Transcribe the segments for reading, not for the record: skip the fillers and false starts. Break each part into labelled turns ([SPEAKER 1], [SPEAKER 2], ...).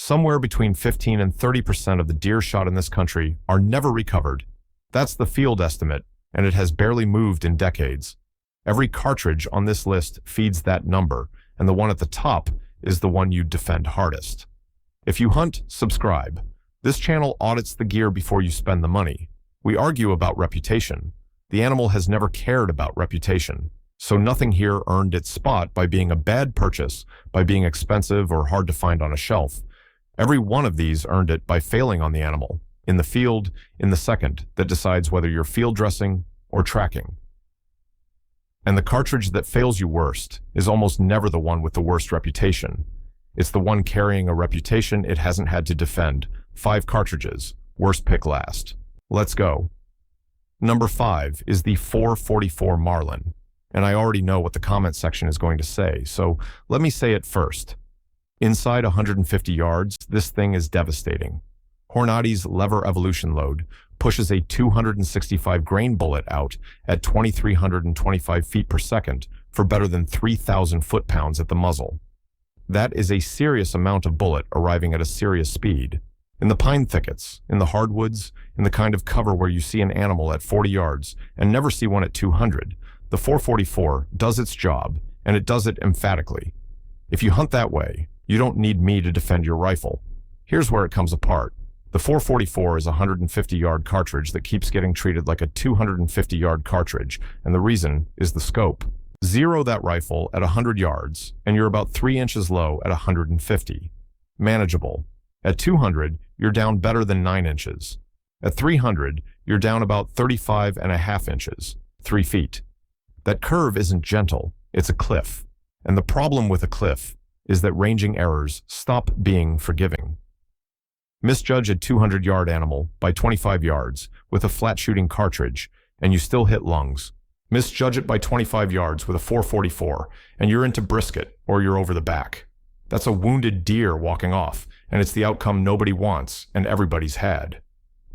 [SPEAKER 1] Somewhere between 15 and 30% of the deer shot in this country are never recovered. That's the field estimate, and it has barely moved in decades. Every cartridge on this list feeds that number, and the one at the top is the one you defend hardest. If you hunt, subscribe. This channel audits the gear before you spend the money. We argue about reputation. The animal has never cared about reputation, so nothing here earned its spot by being a bad purchase, by being expensive or hard to find on a shelf. Every one of these earned it by failing on the animal, in the field, in the second, that decides whether you're field dressing or tracking. And the cartridge that fails you worst is almost never the one with the worst reputation. It's the one carrying a reputation it hasn't had to defend. 5 cartridges, worst pick last. Let's go. Number 5 is the 444 Marlin, and I already know what the comment section is going to say, so let me say it first. Inside 150 yards, this thing is devastating. Hornady's lever evolution load pushes a 265 grain bullet out at 2,325 feet per second for better than 3,000 foot-pounds at the muzzle. That is a serious amount of bullet arriving at a serious speed. In the pine thickets, in the hardwoods, in the kind of cover where you see an animal at 40 yards and never see one at 200, the 444 does its job, and it does it emphatically. If you hunt that way, you don't need me to defend your rifle. Here's where it comes apart. The 444 is a 150-yard cartridge that keeps getting treated like a 250-yard cartridge, and the reason is the scope. Zero that rifle at 100 yards, and you're about 3 inches low at 150. Manageable. At 200, you're down better than 9 inches. At 300, you're down about 35.5 inches, 3 feet. That curve isn't gentle, it's a cliff. And the problem with a cliff is that ranging errors stop being forgiving. Misjudge a 200-yard animal by 25 yards with a flat-shooting cartridge, and you still hit lungs. Misjudge it by 25 yards with a 444, and you're into brisket, or you're over the back. That's a wounded deer walking off, and it's the outcome nobody wants and everybody's had.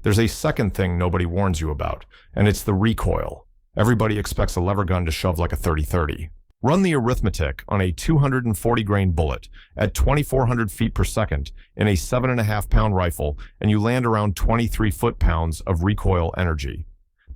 [SPEAKER 1] There's a second thing nobody warns you about, and it's the recoil. Everybody expects a lever gun to shove like a 30-30. Run the arithmetic on a 240 grain bullet at 2,400 feet per second in a 7.5-pound rifle, and you land around 23 foot-pounds of recoil energy.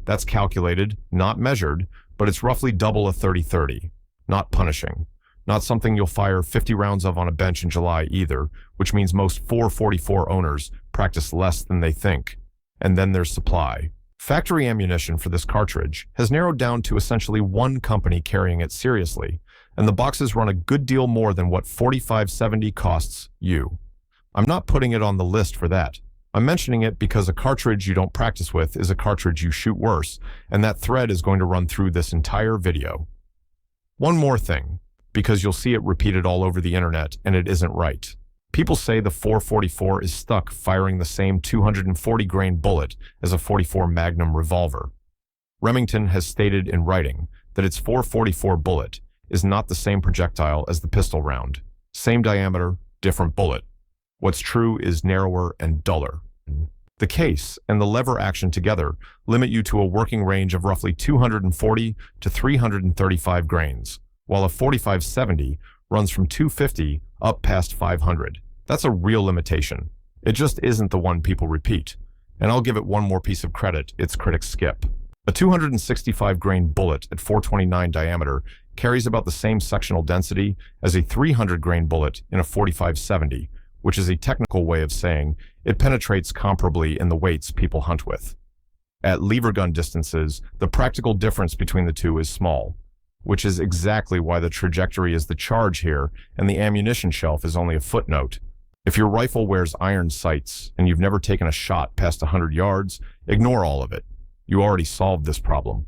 [SPEAKER 1] That's calculated, not measured, but it's roughly double a 30-30. Not punishing. Not something you'll fire 50 rounds of on a bench in July either, which means most 444 owners practice less than they think. And then there's supply. Factory ammunition for this cartridge has narrowed down to essentially one company carrying it seriously, and the boxes run a good deal more than what 4570 costs you. I'm not putting it on the list for that. I'm mentioning it because a cartridge you don't practice with is a cartridge you shoot worse, and that thread is going to run through this entire video. One more thing, because you'll see it repeated all over the internet, and it isn't right. People say the 444 is stuck firing the same 240 grain bullet as a .44 Magnum revolver. Remington has stated in writing that its 444 bullet is not the same projectile as the pistol round. Same diameter, different bullet. What's true is narrower and duller. The case and the lever action together limit you to a working range of roughly 240 to 335 grains, while a 4570 runs from 250 up past 500. That's a real limitation. It just isn't the one people repeat. And I'll give it one more piece of credit its critics skip. A 265 grain bullet at 429 diameter carries about the same sectional density as a 300 grain bullet in a 4570, which is a technical way of saying it penetrates comparably in the weights people hunt with. At lever gun distances, the practical difference between the two is small, which is exactly why the trajectory is the charge here and the ammunition shelf is only a footnote. If your rifle wears iron sights and you've never taken a shot past 100 yards, ignore all of it. You already solved this problem.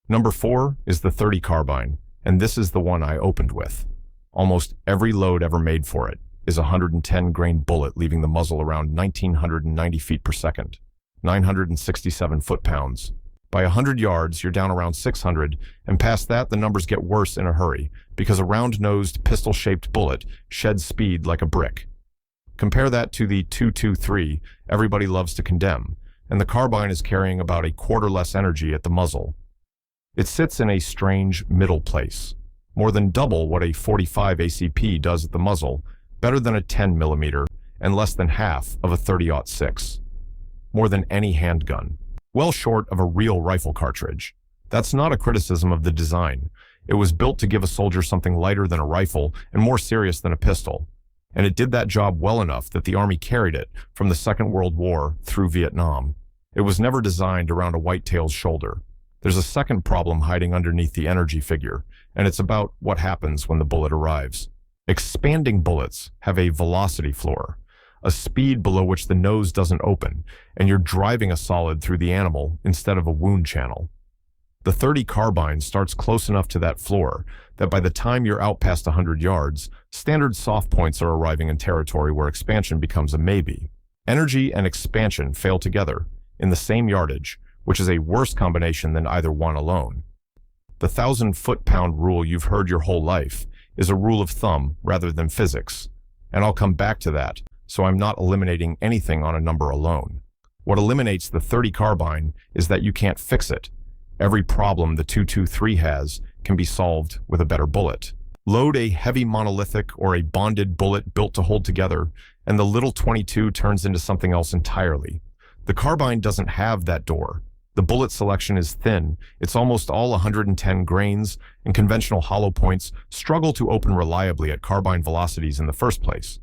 [SPEAKER 1] Number 4 is the .30 Carbine, and this is the one I opened with. Almost every load ever made for it is a 110 grain bullet leaving the muzzle around 1,990 feet per second, 967 foot-pounds. By 100 yards, you're down around 600, and past that, the numbers get worse in a hurry, because a round-nosed, pistol-shaped bullet sheds speed like a brick. Compare that to the .223 everybody loves to condemn, and the Carbine is carrying about a quarter less energy at the muzzle. It sits in a strange middle place, more than double what a .45 ACP does at the muzzle, better than a 10mm and less than half of a 30-06. More than any handgun. Well short of a real rifle cartridge. That's not a criticism of the design. It was built to give a soldier something lighter than a rifle and more serious than a pistol. And it did that job well enough that the Army carried it from the Second World War through Vietnam. It was never designed around a whitetail's shoulder. There's a second problem hiding underneath the energy figure, and it's about what happens when the bullet arrives. Expanding bullets have a velocity floor, a speed below which the nose doesn't open, and you're driving a solid through the animal instead of a wound channel. The .30 carbine starts close enough to that floor that by the time you're out past 100 yards, standard soft points are arriving in territory where expansion becomes a maybe. Energy and expansion fail together in the same yardage, which is a worse combination than either one alone. The 1,000 foot-pound rule you've heard your whole life is a rule of thumb rather than physics, and I'll come back to that, so I'm not eliminating anything on a number alone. What eliminates the .30 carbine is that you can't fix it. Every problem the .223 has can be solved with a better bullet. Load a heavy monolithic or a bonded bullet built to hold together, and the little .22 turns into something else entirely. The carbine doesn't have that door. The bullet selection is thin, it's almost all 110 grains, and conventional hollow points struggle to open reliably at carbine velocities in the first place.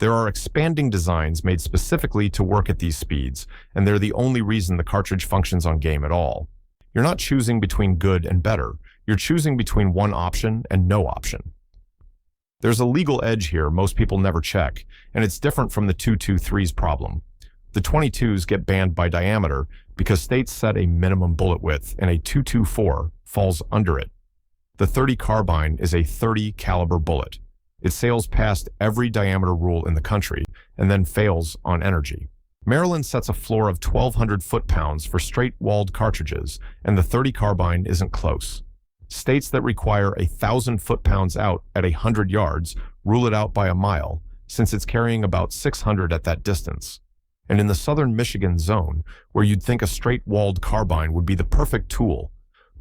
[SPEAKER 1] There are expanding designs made specifically to work at these speeds, and they're the only reason the cartridge functions on game at all. You're not choosing between good and better. You're choosing between one option and no option. There's a legal edge here most people never check, and it's different from the .223's problem. The .22s get banned by diameter because states set a minimum bullet width, and a .224 falls under it. The .30 carbine is a .30 caliber bullet. It sails past every diameter rule in the country and then fails on energy. Maryland sets a floor of 1,200 foot-pounds for straight-walled cartridges, and the .30 carbine isn't close. States that require 1,000 foot-pounds out at 100 yards rule it out by a mile, since it's carrying about 600 at that distance. And in the southern Michigan zone, where you'd think a straight-walled carbine would be the perfect tool,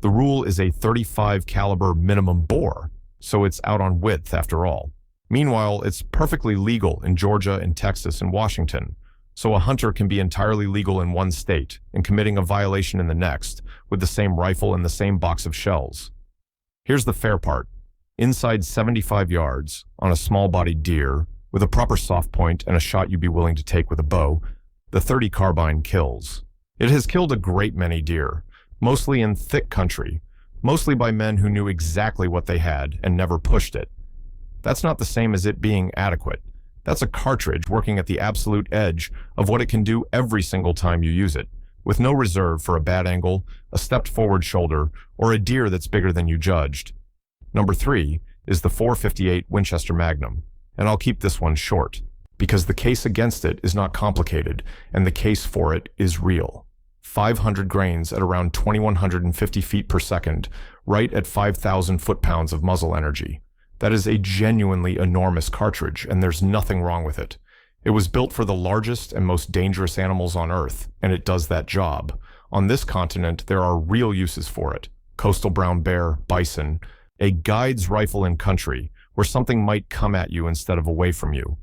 [SPEAKER 1] the rule is a .35 caliber minimum bore, so it's out on width after all. Meanwhile, it's perfectly legal in Georgia and Texas and Washington, so a hunter can be entirely legal in one state and committing a violation in the next with the same rifle and the same box of shells. Here's the fair part. Inside 75 yards, on a small-bodied deer, with a proper soft point and a shot you'd be willing to take with a bow, the .30 carbine kills. It has killed a great many deer, mostly in thick country, mostly by men who knew exactly what they had and never pushed it. That's not the same as it being adequate. That's a cartridge working at the absolute edge of what it can do every single time you use it, with no reserve for a bad angle, a stepped forward shoulder, or a deer that's bigger than you judged. Number 3 is the .458 Winchester Magnum, and I'll keep this one short, because the case against it is not complicated, and the case for it is real. 500 grains at around 2,150 feet per second, right at 5,000 foot-pounds of muzzle energy. That is a genuinely enormous cartridge, and there's nothing wrong with it. It was built for the largest and most dangerous animals on Earth, and it does that job. On this continent, there are real uses for it. Coastal brown bear, bison, a guide's rifle in country, where something might come at you instead of away from you.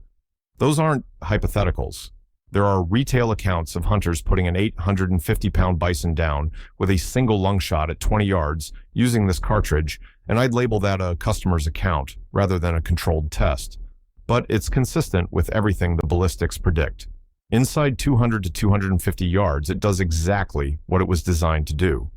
[SPEAKER 1] Those aren't hypotheticals. There are retail accounts of hunters putting an 850-pound bison down with a single lung shot at 20 yards using this cartridge, and I'd label that a customer's account rather than a controlled test. But it's consistent with everything the ballistics predict. Inside 200 to 250 yards, it does exactly what it was designed to do.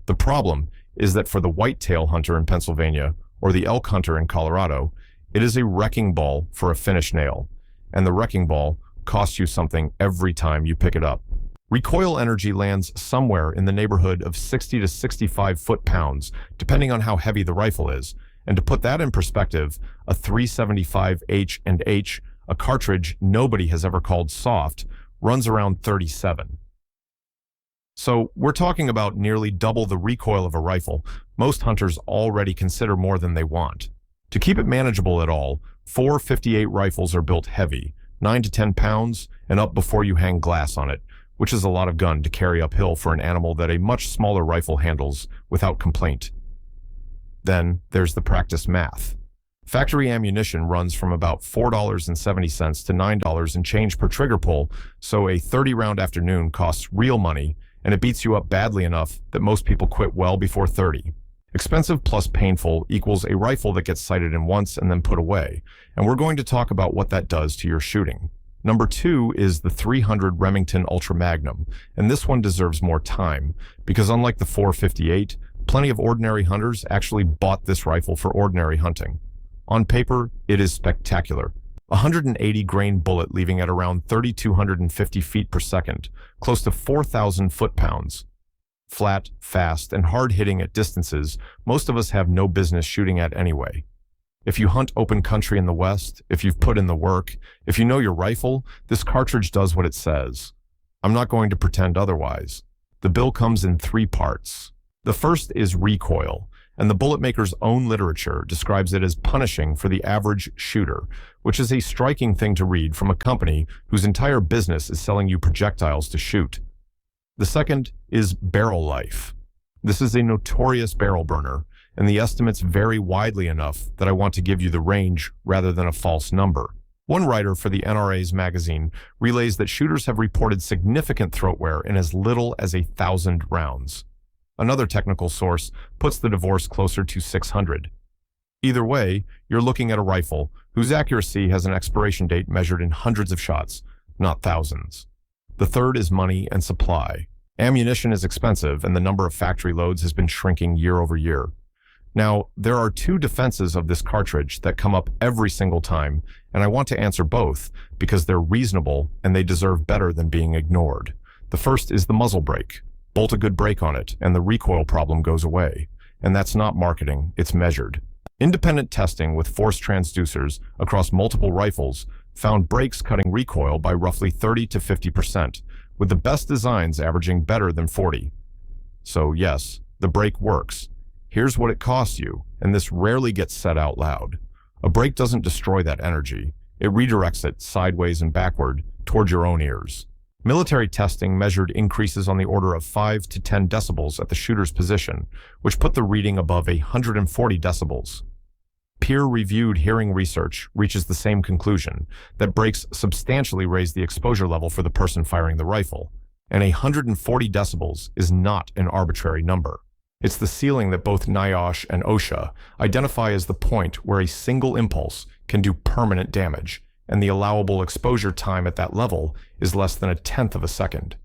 [SPEAKER 1] The problem is that for the whitetail hunter in Pennsylvania or the elk hunter in Colorado, it is a wrecking ball for a finish nail, and the wrecking ball costs you something every time you pick it up. Recoil energy lands somewhere in the neighborhood of 60 to 65 foot-pounds, depending on how heavy the rifle is. And to put that in perspective, a .375 H&H, a cartridge nobody has ever called soft, runs around 37. So we're talking about nearly double the recoil of a rifle most hunters already consider more than they want. To keep it manageable at all, 458 rifles are built heavy, 9 to 10 pounds, and up before you hang glass on it, which is a lot of gun to carry uphill for an animal that a much smaller rifle handles without complaint. Then there's the practice math. Factory ammunition runs from about $4.70 to $9 and change per trigger pull, so a 30-round afternoon costs real money, and it beats you up badly enough that most people quit well before 30. Expensive plus painful equals a rifle that gets sighted in once and then put away, and we're going to talk about what that does to your shooting. Number 2 is the 300 Remington Ultra Magnum, and this one deserves more time, because unlike the 458, plenty of ordinary hunters actually bought this rifle for ordinary hunting. On paper, it is spectacular. A 180-grain bullet leaving at around 3,250 feet per second, close to 4,000 foot-pounds. Flat, fast, and hard-hitting at distances most of us have no business shooting at anyway. If you hunt open country in the West, if you've put in the work, if you know your rifle, this cartridge does what it says. I'm not going to pretend otherwise. The bill comes in 3 parts. The first is recoil, and the bullet maker's own literature describes it as punishing for the average shooter, which is a striking thing to read from a company whose entire business is selling you projectiles to shoot. The second is barrel life. This is a notorious barrel burner, and the estimates vary widely enough that I want to give you the range rather than a false number. One writer for the NRA's magazine relays that shooters have reported significant throat wear in as little as 1,000 rounds. Another technical source puts the divorce closer to 600. Either way, you're looking at a rifle whose accuracy has an expiration date measured in hundreds of shots, not thousands. The third is money and supply. Ammunition is expensive, and the number of factory loads has been shrinking year over year. Now, there are 2 defenses of this cartridge that come up every single time, and I want to answer both because they're reasonable and they deserve better than being ignored. The first is the muzzle brake. Bolt a good brake on it, and the recoil problem goes away. And that's not marketing, it's measured. Independent testing with force transducers across multiple rifles found brakes cutting recoil by roughly 30 to 50%, with the best designs averaging better than 40. So yes, the brake works. Here's what it costs you, and this rarely gets said out loud. A brake doesn't destroy that energy. It redirects it sideways and backward toward your own ears. Military testing measured increases on the order of 5 to 10 decibels at the shooter's position, which put the reading above 140 decibels. Peer-reviewed hearing research reaches the same conclusion, that brakes substantially raise the exposure level for the person firing the rifle, and 140 decibels is not an arbitrary number. It's the ceiling that both NIOSH and OSHA identify as the point where a single impulse can do permanent damage, and the allowable exposure time at that level is less than 1/10 of a second.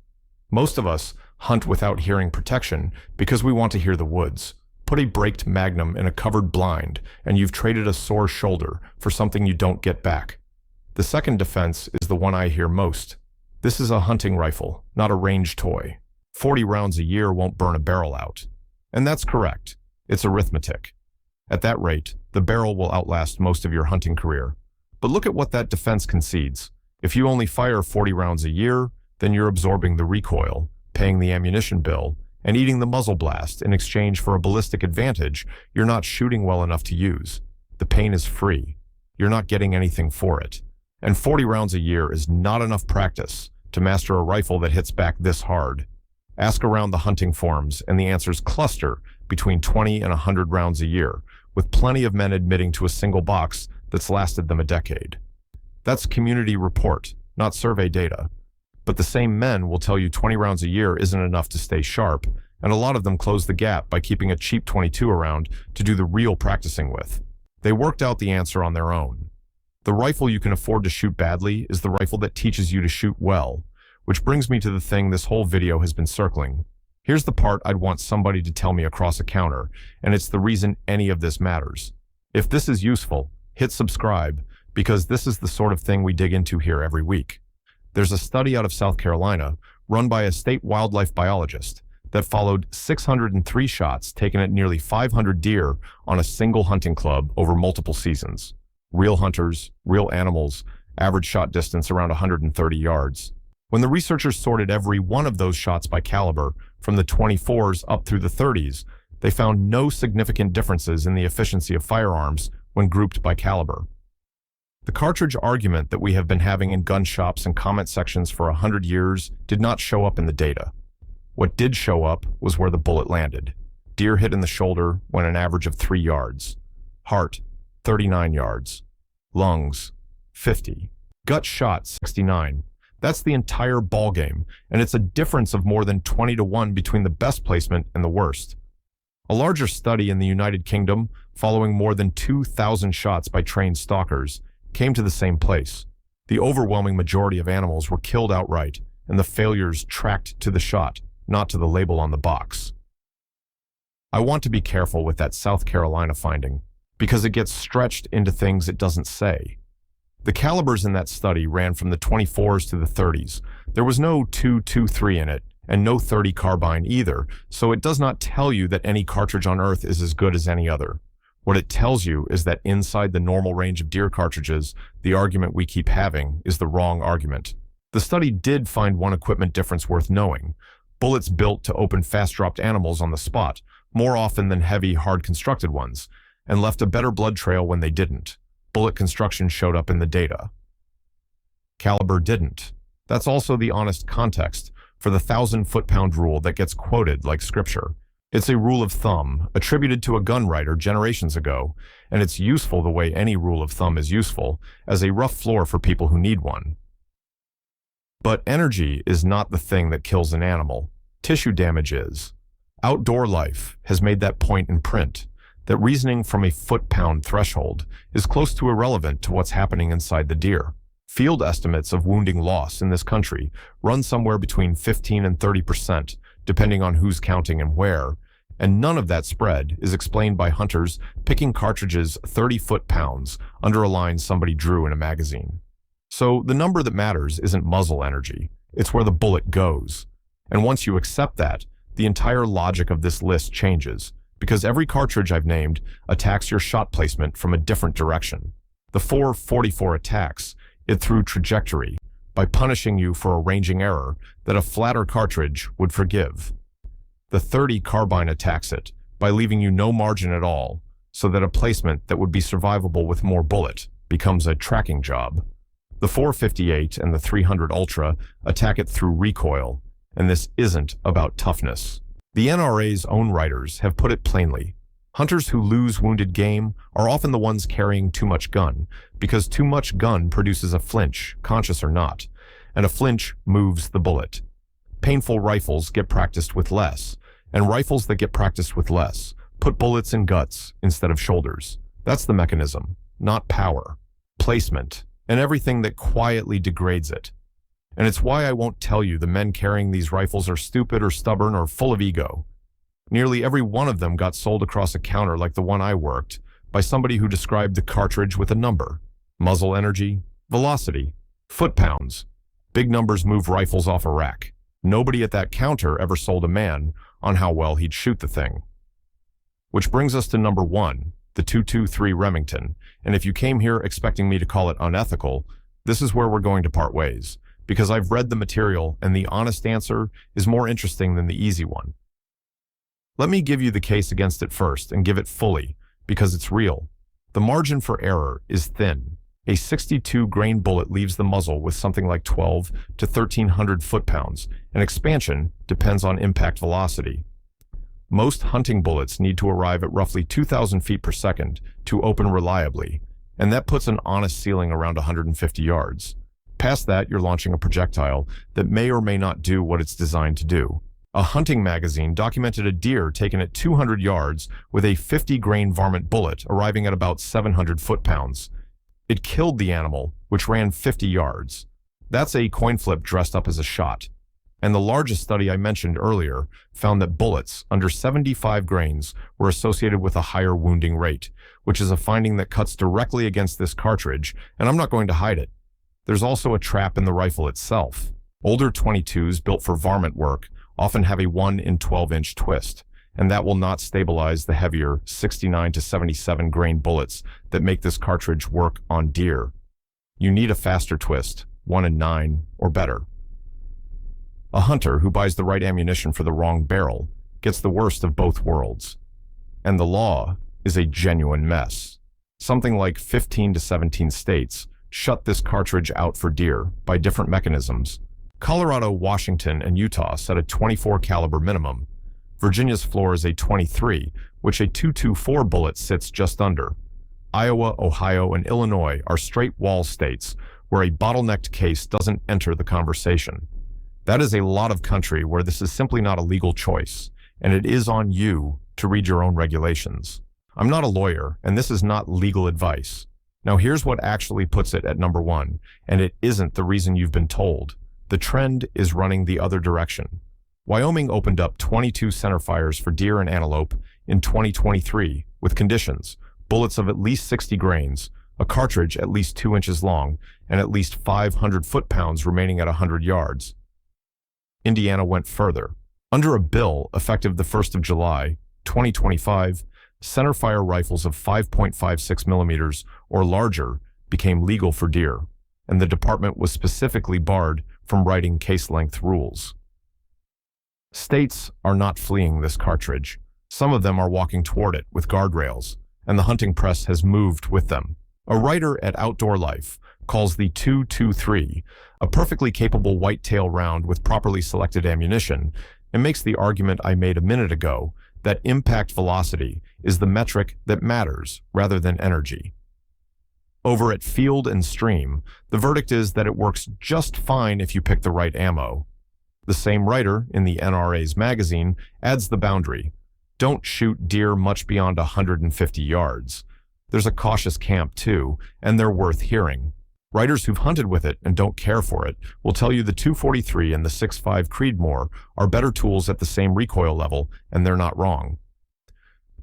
[SPEAKER 1] Most of us hunt without hearing protection because we want to hear the woods. Put a braked Magnum in a covered blind, and you've traded a sore shoulder for something you don't get back. The second defense is the one I hear most. This is a hunting rifle, not a range toy. 40 rounds a year won't burn a barrel out. And that's correct. It's arithmetic. At that rate, the barrel will outlast most of your hunting career. But look at what that defense concedes. If you only fire 40 rounds a year, then you're absorbing the recoil, paying the ammunition bill, and eating the muzzle blast in exchange for a ballistic advantage you're not shooting well enough to use. The pain is free. You're not getting anything for it. And 40 rounds a year is not enough practice to master a rifle that hits back this hard. Ask around the hunting forums, and the answers cluster between 20 and 100 rounds a year, with plenty of men admitting to a single box that's lasted them a decade. That's community report, not survey data. But the same men will tell you 20 rounds a year isn't enough to stay sharp, and a lot of them close the gap by keeping a cheap 22 around to do the real practicing with. They worked out the answer on their own. The rifle you can afford to shoot badly is the rifle that teaches you to shoot well, which brings me to the thing this whole video has been circling. Here's the part I'd want somebody to tell me across a counter, and it's the reason any of this matters. If this is useful, hit subscribe, because this is the sort of thing we dig into here every week. There's a study out of South Carolina, run by a state wildlife biologist, that followed 603 shots taken at nearly 500 deer on a single hunting club over multiple seasons. Real hunters, real animals, average shot distance around 130 yards. When the researchers sorted every one of those shots by caliber, from the 24s up through the 30s, they found no significant differences in the efficiency of firearms when grouped by caliber. The cartridge argument that we have been having in gun shops and comment sections for 100 years did not show up in the data. What did show up was where the bullet landed. Deer hit in the shoulder went an average of 3 yards. Heart, 39 yards. Lungs, 50. Gut shot, 69. That's the entire ballgame, and it's a difference of more than 20-1 between the best placement and the worst. A larger study in the United Kingdom, following more than 2,000 shots by trained stalkers, came to the same place. The overwhelming majority of animals were killed outright, and the failures tracked to the shot, not to the label on the box. I want to be careful with that South Carolina finding, because it gets stretched into things it doesn't say. The calibers in that study ran from the 24s to the 30s. There was no .223 in it, and no .30 carbine either, so it does not tell you that any cartridge on Earth is as good as any other. What it tells you is that inside the normal range of deer cartridges, the argument we keep having is the wrong argument. The study did find one equipment difference worth knowing: bullets built to open fast-dropped animals on the spot, more often than heavy, hard-constructed ones, and left a better blood trail when they didn't. Bullet construction showed up in the data. Caliber didn't. That's also the honest context for the 1,000 foot-pound rule that gets quoted like scripture. It's a rule of thumb attributed to a gun writer generations ago, and it's useful the way any rule of thumb is useful, as a rough floor for people who need one. But energy is not the thing that kills an animal. Tissue damage is. Outdoor life has made that point in print, that reasoning from a foot-pound threshold is close to irrelevant to what's happening inside the deer. Field estimates of wounding loss in this country run somewhere between 15 and 30%, depending on who's counting and where, and none of that spread is explained by hunters picking cartridges 30 foot-pounds under a line somebody drew in a magazine. So the number that matters isn't muzzle energy, it's where the bullet goes. And once you accept that, the entire logic of this list changes, because every cartridge I've named attacks your shot placement from a different direction. The 444 attacks it through trajectory by punishing you for a ranging error that a flatter cartridge would forgive. The 30 carbine attacks it by leaving you no margin at all, so that a placement that would be survivable with more bullet becomes a tracking job. The 458 and the 300 Ultra attack it through recoil, and this isn't about toughness. The NRA's own writers have put it plainly. Hunters who lose wounded game are often the ones carrying too much gun, because too much gun produces a flinch, conscious or not, and a flinch moves the bullet. Painful rifles get practiced with less, and rifles that get practiced with less put bullets in guts instead of shoulders. That's the mechanism, not power, placement, and everything that quietly degrades it. And it's why I won't tell you the men carrying these rifles are stupid or stubborn or full of ego. Nearly every one of them got sold across a counter like the one I worked by somebody who described the cartridge with a number: muzzle energy, velocity, foot-pounds. Big numbers move rifles off a rack. Nobody at that counter ever sold a man on how well he'd shoot the thing. Which brings us to number 1, the .223 Remington, and if you came here expecting me to call it unethical, this is where we're going to part ways, because I've read the material and the honest answer is more interesting than the easy one. Let me give you the case against it first and give it fully, because it's real. The margin for error is thin. A 62 grain bullet leaves the muzzle with something like 12 to 1,300 foot-pounds, and expansion depends on impact velocity. Most hunting bullets need to arrive at roughly 2,000 feet per second to open reliably, and that puts an honest ceiling around 150 yards. Past that, you're launching a projectile that may or may not do what it's designed to do. A hunting magazine documented a deer taken at 200 yards with a 50-grain varmint bullet arriving at about 700 foot-pounds. It killed the animal, which ran 50 yards. That's a coin flip dressed up as a shot. And the largest study I mentioned earlier found that bullets under 75 grains were associated with a higher wounding rate, which is a finding that cuts directly against this cartridge, and I'm not going to hide it. There's also a trap in the rifle itself. Older .22s built for varmint work often have a 1 in 12-inch twist, and that will not stabilize the heavier 69 to 77 grain bullets that make this cartridge work on deer. You need a faster twist, 1 in 9 or better. A hunter who buys the right ammunition for the wrong barrel gets the worst of both worlds. And the law is a genuine mess. Something like 15 to 17 states shut this cartridge out for deer by different mechanisms. Colorado, Washington, and Utah set a 24 caliber minimum. Virginia's floor is a 23, which a .224 bullet sits just under. Iowa, Ohio, and Illinois are straight wall states where a bottlenecked case doesn't enter the conversation. That is a lot of country where this is simply not a legal choice, and it is on you to read your own regulations. I'm not a lawyer, and this is not legal advice. Now here's what actually puts it at number one, and it isn't the reason you've been told. The trend is running the other direction. Wyoming opened up 22 centerfires for deer and antelope in 2023 with conditions, bullets of at least 60 grains, a cartridge at least 2 inches long, and at least 500 foot-pounds remaining at 100 yards. Indiana went further. Under a bill effective the 1st of July, 2025, centerfire rifles of 5.56 millimeters or larger became legal for deer, and the department was specifically barred from writing case-length rules. States are not fleeing this cartridge. Some of them are walking toward it with guardrails, and the hunting press has moved with them. A writer at Outdoor Life calls the .223 a perfectly capable whitetail round with properly selected ammunition, and makes the argument I made a minute ago that impact velocity is the metric that matters rather than energy. Over at Field and Stream, the verdict is that it works just fine if you pick the right ammo. The same writer in the NRA's magazine adds the boundary: don't shoot deer much beyond 150 yards. There's a cautious camp too, and they're worth hearing. Writers who've hunted with it and don't care for it will tell you the .243 and the .65 Creedmoor are better tools at the same recoil level, and they're not wrong.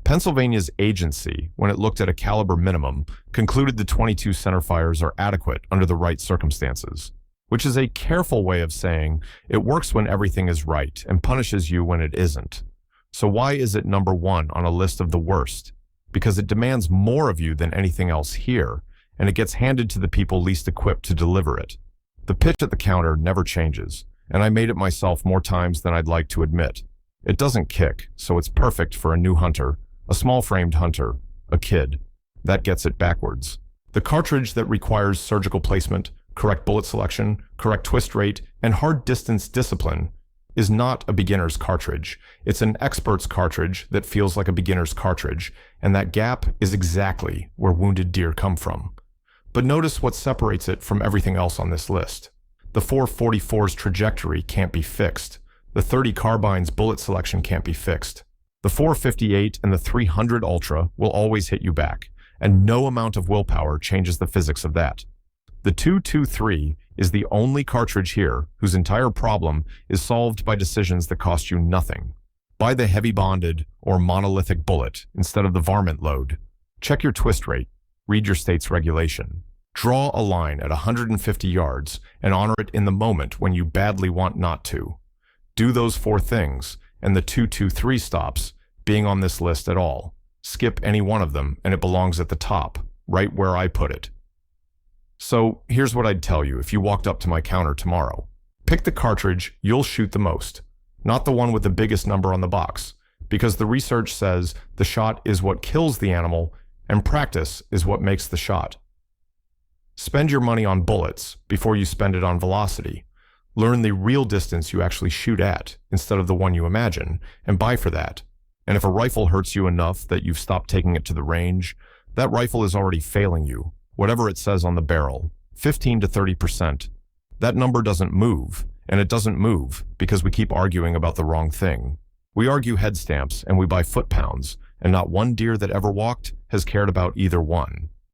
[SPEAKER 1] Pennsylvania's agency, when it looked at a caliber minimum, concluded the 22 centerfires are adequate under the right circumstances, which is a careful way of saying it works when everything is right and punishes you when it isn't. So why is it number one on a list of the worst? Because it demands more of you than anything else here, and it gets handed to the people least equipped to deliver it. The pitch at the counter never changes, and I made it myself more times than I'd like to admit. It doesn't kick, so it's perfect for a new hunter, a small-framed hunter, a kid. That gets it backwards. The cartridge that requires surgical placement, correct bullet selection, correct twist rate, and hard distance discipline is not a beginner's cartridge. It's an expert's cartridge that feels like a beginner's cartridge, and that gap is exactly where wounded deer come from. But notice what separates it from everything else on this list. The .444's trajectory can't be fixed. The .30 Carbine's bullet selection can't be fixed. The .458 and the .300 Ultra will always hit you back, and no amount of willpower changes the physics of that. The .223 is the only cartridge here whose entire problem is solved by decisions that cost you nothing. Buy the heavy bonded or monolithic bullet instead of the varmint load. Check your twist rate. Read your state's regulation. Draw a line at 150 yards and honor it in the moment when you badly want not to. Do those 4 things, and the .223 stops being on this list at all. Skip any one of them, and it belongs at the top, right where I put it. So here's what I'd tell you if you walked up to my counter tomorrow. Pick the cartridge you'll shoot the most, not the one with the biggest number on the box, because the research says the shot is what kills the animal, and practice is what makes the shot. Spend your money on bullets before you spend it on velocity. Learn the real distance you actually shoot at instead of the one you imagine, and buy for that. And if a rifle hurts you enough that you've stopped taking it to the range, that rifle is already failing you, whatever it says on the barrel, 15 to 30%. That number doesn't move, and it doesn't move because we keep arguing about the wrong thing. We argue head stamps and we buy foot-pounds, and not one deer that ever walked has cared about either one.